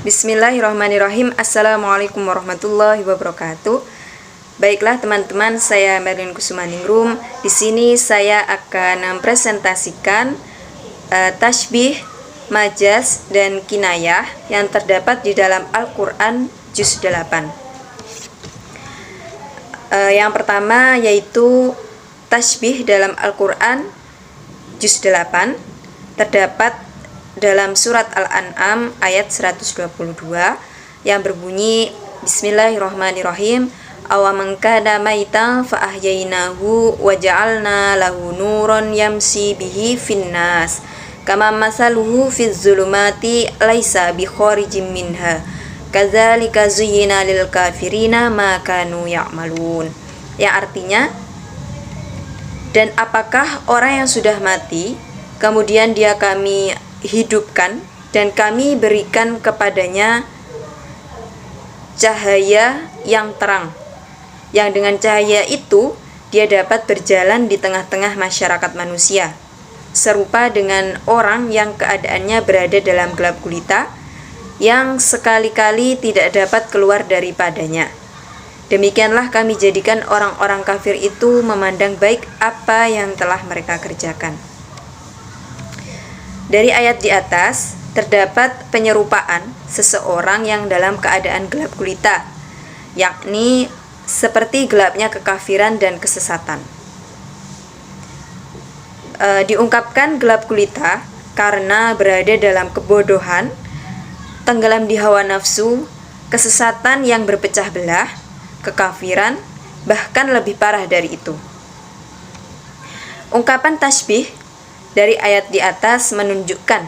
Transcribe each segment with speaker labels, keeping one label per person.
Speaker 1: Bismillahirrahmanirrahim. Assalamualaikum warahmatullahi wabarakatuh. Baiklah teman-teman, saya Merlin Kusumaningrum. Di sini saya akan mempresentasikan tasbih, majaz, dan kinayah yang terdapat di dalam Al-Quran Juz 8. Yang pertama yaitu tasbih dalam Al-Quran Juz 8 terdapat dalam surat Al-An'am ayat 122 yang berbunyi Bismillahirrahmanirrahim. Awaman kana maitan fa ahyainahu wa ja'alna lahu nuran yamsi bihi finnas kama masaluhu fiz zulumati laisa bi kharijim minha kadzalika zuyyina lil kafirina ma kanu ya'malun. Yang artinya, dan apakah orang yang sudah mati kemudian dia kami hidupkan dan kami berikan kepadanya cahaya yang terang, yang dengan cahaya itu dia dapat berjalan di tengah-tengah masyarakat manusia, serupa dengan orang yang keadaannya berada dalam gelap gulita yang sekali-kali tidak dapat keluar daripadanya. Demikianlah kami jadikan orang-orang kafir itu memandang baik apa yang telah mereka kerjakan. Dari ayat di atas terdapat penyerupaan seseorang yang dalam keadaan gelap gulita, yakni seperti gelapnya kekafiran dan kesesatan. Diungkapkan gelap gulita karena berada dalam kebodohan, tenggelam di hawa nafsu, kesesatan yang berpecah belah, kekafiran, bahkan lebih parah dari itu. Ungkapan tasbih dari ayat di atas menunjukkan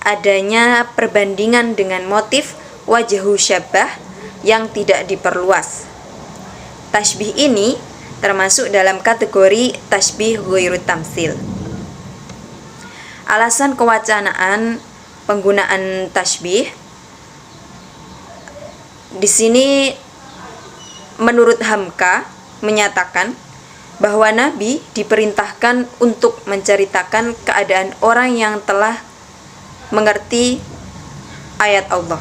Speaker 1: adanya perbandingan dengan motif wajhu syabbah yang tidak diperluas. Tasbih ini termasuk dalam kategori tasbih ghairu tamtsil. Alasan kewacanaan penggunaan tasbih di sini menurut Hamka menyatakan bahwa Nabi diperintahkan untuk menceritakan keadaan orang yang telah mengerti ayat Allah.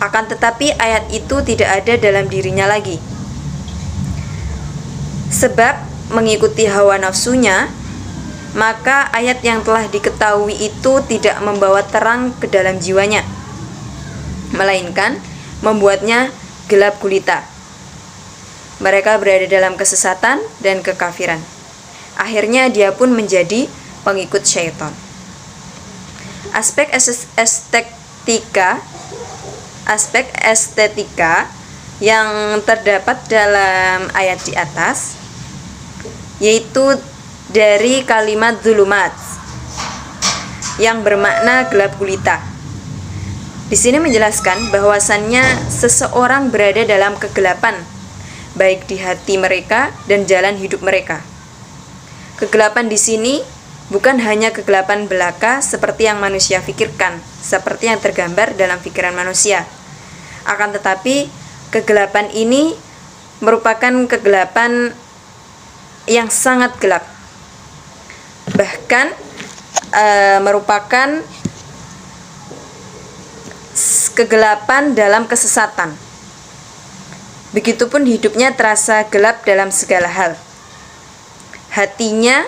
Speaker 1: Akan tetapi ayat itu tidak ada dalam dirinya lagi. Sebab mengikuti hawa nafsunya, maka ayat yang telah diketahui itu tidak membawa terang ke dalam jiwanya, melainkan membuatnya gelap gulita. Mereka berada dalam kesesatan dan kekafiran. Akhirnya dia pun menjadi pengikut syaitan. Aspek estetika yang terdapat dalam ayat di atas yaitu dari kalimat zulumat yang bermakna gelap gulita. Di sini menjelaskan bahwasannya seseorang berada dalam kegelapan, baik di hati mereka dan jalan hidup mereka. Kegelapan di sini bukan hanya kegelapan belaka seperti yang manusia pikirkan, seperti yang tergambar dalam pikiran manusia. Akan tetapi, kegelapan ini merupakan kegelapan yang sangat gelap. Bahkan merupakan kegelapan dalam kesesatan. Begitupun hidupnya terasa gelap dalam segala hal. Hatinya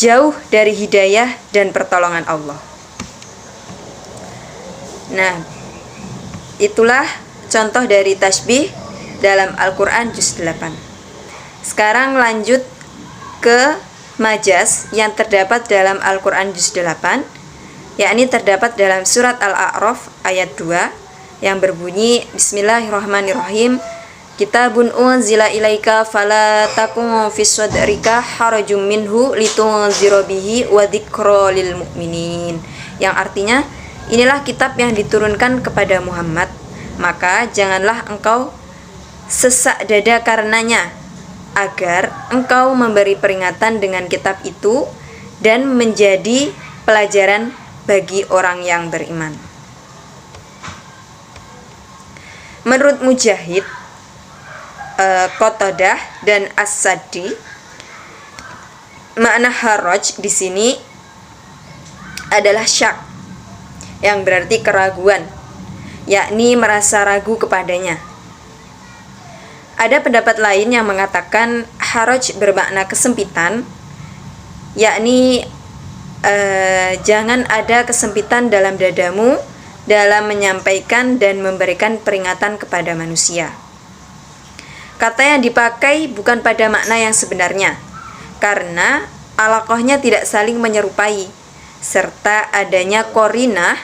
Speaker 1: jauh dari hidayah dan pertolongan Allah. Nah, itulah contoh dari tasbih dalam Al-Quran Juz 8. Sekarang lanjut ke majaz yang terdapat dalam Al-Quran Juz 8, yakni terdapat dalam surat Al-A'raf ayat 2 yang berbunyi Bismillahirrahmanirrahim. Kitabun unzila ilaika fala takun fis sadrika harajum minhu litunzira bihi wa dzikra lil mu'minin. Yang artinya, inilah kitab yang diturunkan kepada Muhammad, maka janganlah engkau sesak dada karenanya, agar engkau memberi peringatan dengan kitab itu dan menjadi pelajaran bagi orang yang beriman. Menurut Mujahid, Qatadah dan As-Saddi, makna haraj di sini adalah syak, yang berarti keraguan, yakni merasa ragu kepadanya. Ada pendapat lain yang mengatakan haraj bermakna kesempitan, yakni jangan ada kesempitan dalam dadamu dalam menyampaikan dan memberikan peringatan kepada manusia. Kata yang dipakai bukan pada makna yang sebenarnya, karena alaqahnya tidak saling menyerupai, serta adanya qarinah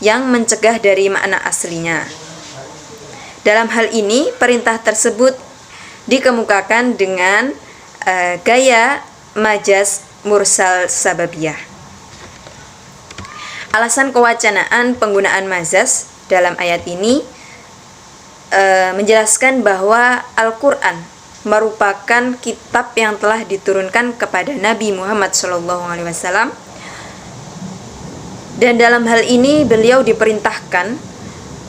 Speaker 1: yang mencegah dari makna aslinya. Dalam hal ini, perintah tersebut dikemukakan dengan gaya majaz mursal sababiyah. Alasan kewacanaan penggunaan majaz dalam ayat ini menjelaskan bahwa Al-Quran merupakan kitab yang telah diturunkan kepada Nabi Muhammad SAW, dan dalam hal ini beliau diperintahkan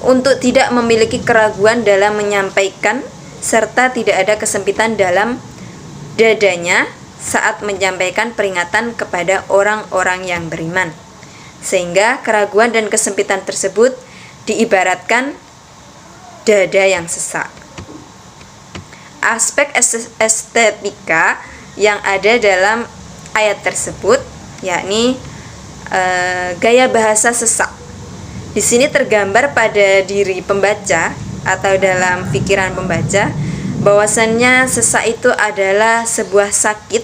Speaker 1: untuk tidak memiliki keraguan dalam menyampaikan, serta tidak ada kesempitan dalam dadanya saat menyampaikan peringatan kepada orang-orang yang beriman, sehingga keraguan dan kesempitan tersebut diibaratkan dada yang sesak. Aspek estetika yang ada dalam ayat tersebut, yakni gaya bahasa sesak, di sini tergambar pada diri pembaca atau dalam pikiran pembaca bahwasannya sesak itu adalah sebuah sakit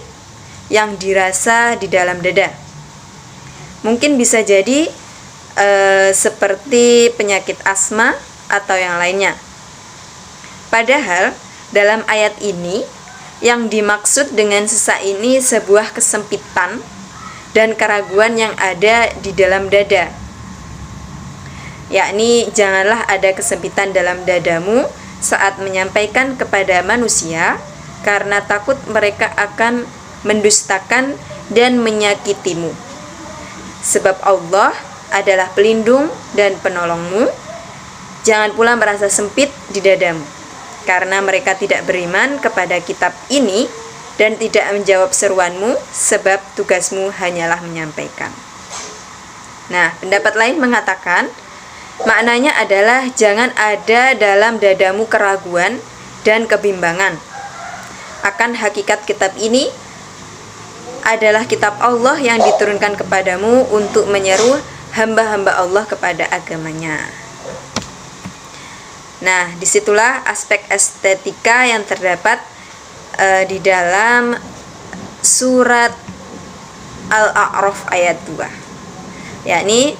Speaker 1: yang dirasa di dalam dada. Mungkin bisa jadi seperti penyakit asma atau yang lainnya. Padahal dalam ayat ini yang dimaksud dengan sesak ini sebuah kesempitan dan keraguan yang ada di dalam dada, yakni janganlah ada kesempitan dalam dadamu saat menyampaikan kepada manusia, karena takut mereka akan mendustakan dan menyakitimu. Sebab Allah adalah pelindung dan penolongmu. Jangan pula merasa sempit di dadamu, karena mereka tidak beriman kepada kitab ini dan tidak menjawab seruanmu, sebab tugasmu hanyalah menyampaikan. Nah, pendapat lain mengatakan maknanya adalah jangan ada dalam dadamu keraguan dan kebimbangan akan hakikat kitab ini adalah kitab Allah yang diturunkan kepadamu untuk menyeru hamba-hamba Allah kepada agamanya. Nah, disitulah aspek estetika yang terdapat di dalam surat Al-A'raf ayat 2, yakni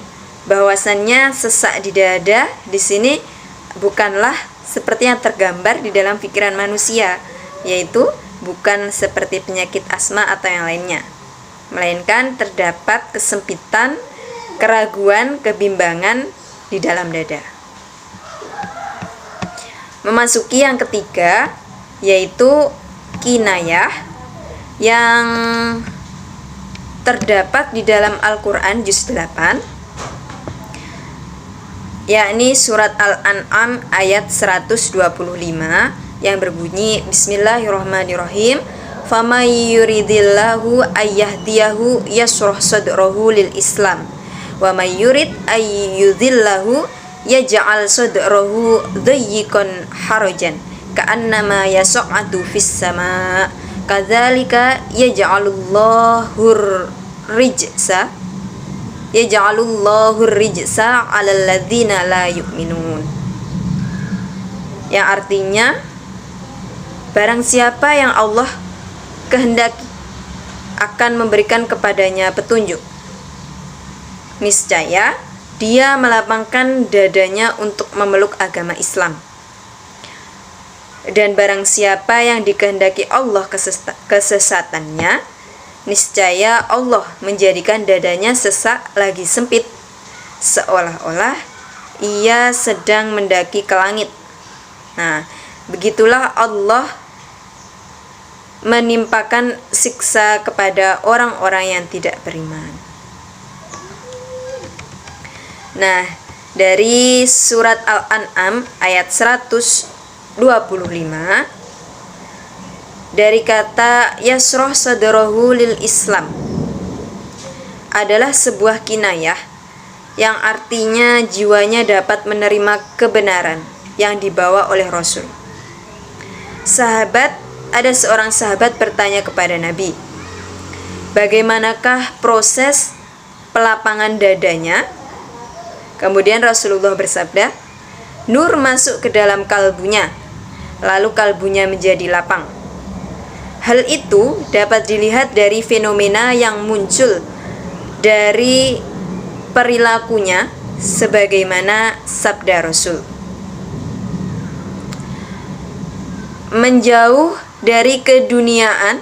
Speaker 1: bahwasannya sesak di dada di sini bukanlah seperti yang tergambar di dalam pikiran manusia, yaitu bukan seperti penyakit asma atau yang lainnya, melainkan terdapat kesempitan, keraguan, kebimbangan di dalam dada. Memasuki yang ketiga, yaitu kinayah yang terdapat di dalam Al-Quran juz 8, yakni surat Al-An'am ayat 125 yang berbunyi Bismillahirrahmanirrahim, famay yuridillahu ayyahdiyahu yashrah sadrahu lil Islam wa may yurid ayyudhillahu yaj'al sadrahu dayyiqan harajan ka'annama yas'adu fis sama kadzalika yaj'alullahu rijsa 'alal ladzina la yu'minun, yang artinya barang siapa yang Allah kehendaki akan memberikan kepadanya petunjuk, niscaya dia melapangkan dadanya untuk memeluk agama Islam. Dan barang siapa yang dikehendaki Allah kesesatannya, niscaya Allah menjadikan dadanya sesak lagi sempit, seolah-olah ia sedang mendaki ke langit. Nah, begitulah Allah menimpakan siksa kepada orang-orang yang tidak beriman. Nah, dari surat Al-An'am ayat 125, dari kata yasroh sadrahu lil Islam adalah sebuah kinayah yang artinya jiwanya dapat menerima kebenaran yang dibawa oleh Rasul. Ada seorang sahabat bertanya kepada Nabi, bagaimanakah proses pelapangan dadanya? Kemudian Rasulullah bersabda, nur masuk ke dalam kalbunya, lalu kalbunya menjadi lapang. Hal itu dapat dilihat dari fenomena yang muncul dari perilakunya, sebagaimana sabda Rasul. Menjauh dari keduniaan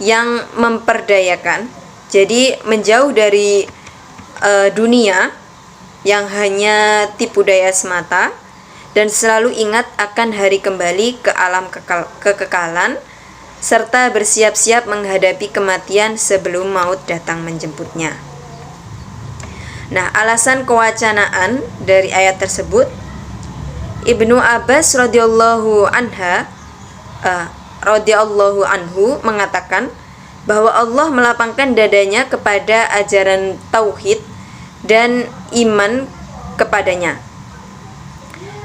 Speaker 1: yang memperdayakan, jadi menjauh dari dunia yang hanya tipu daya semata, dan selalu ingat akan hari kembali ke alam kekekalan, serta bersiap-siap menghadapi kematian sebelum maut datang menjemputnya. Nah, alasan kewacanaan dari ayat tersebut, Ibnu Abbas radhiyallahu anhu mengatakan bahwa Allah melapangkan dadanya kepada ajaran tauhid dan iman kepadanya.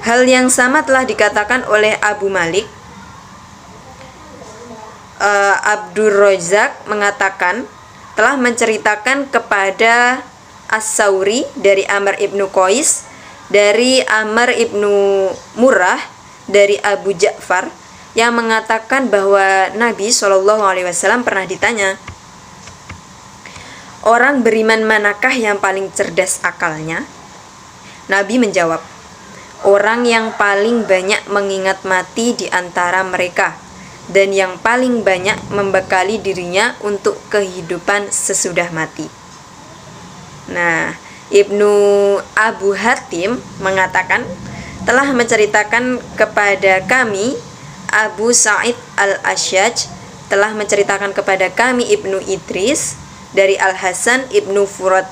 Speaker 1: Hal yang sama telah dikatakan oleh Abu Malik. Abdur Razak mengatakan telah menceritakan kepada As-Sauri dari Amr ibnu Qais, dari Amr ibnu Murrah, dari Abu Ja'far, yang mengatakan bahwa Nabi SAW pernah ditanya, orang beriman manakah yang paling cerdas akalnya? Nabi menjawab, orang yang paling banyak mengingat mati di antara mereka, dan yang paling banyak membekali dirinya untuk kehidupan sesudah mati. Nah, Ibnu Abu Hatim mengatakan telah menceritakan kepada kami, Abu Sa'id al-Asyaj telah menceritakan kepada kami Ibnu Idris dari Al-Hasan Ibnu Furad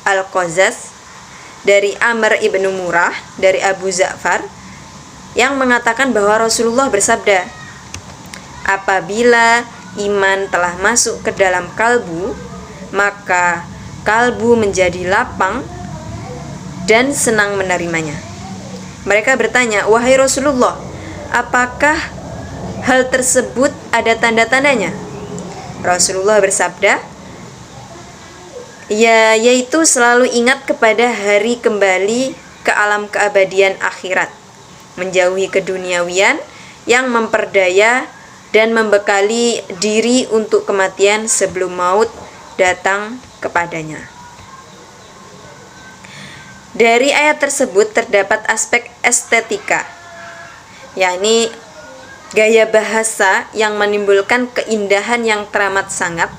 Speaker 1: al-Qazaz dari Amr ibnu Murrah dari Abu Ja'far, yang mengatakan bahwa Rasulullah bersabda, apabila iman telah masuk ke dalam kalbu, maka kalbu menjadi lapang dan senang menerimanya. Mereka bertanya, wahai Rasulullah, apakah hal tersebut ada tanda-tandanya? Rasulullah bersabda, ya, yaitu selalu ingat kepada hari kembali ke alam keabadian akhirat, menjauhi keduniawian yang memperdaya dan membekali diri untuk kematian sebelum maut datang kepadanya. Dari ayat tersebut terdapat aspek estetika, yakni gaya bahasa yang menimbulkan keindahan yang teramat sangat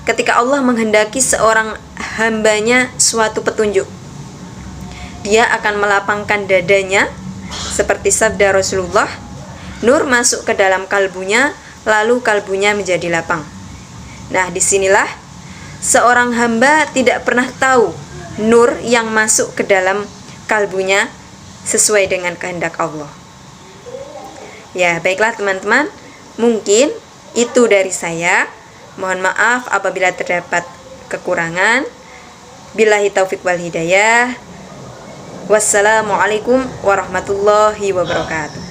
Speaker 1: ketika Allah menghendaki seorang hambanya suatu petunjuk. Dia akan melapangkan dadanya, seperti sabda Rasulullah, nur masuk ke dalam kalbunya, lalu kalbunya menjadi lapang. Nah, disinilah seorang hamba tidak pernah tahu nur yang masuk ke dalam kalbunya sesuai dengan kehendak Allah. Ya, baiklah teman-teman, mungkin itu dari saya. Mohon maaf apabila terdapat kekurangan. Billahi taufik wal hidayah. Wassalamualaikum warahmatullahi wabarakatuh.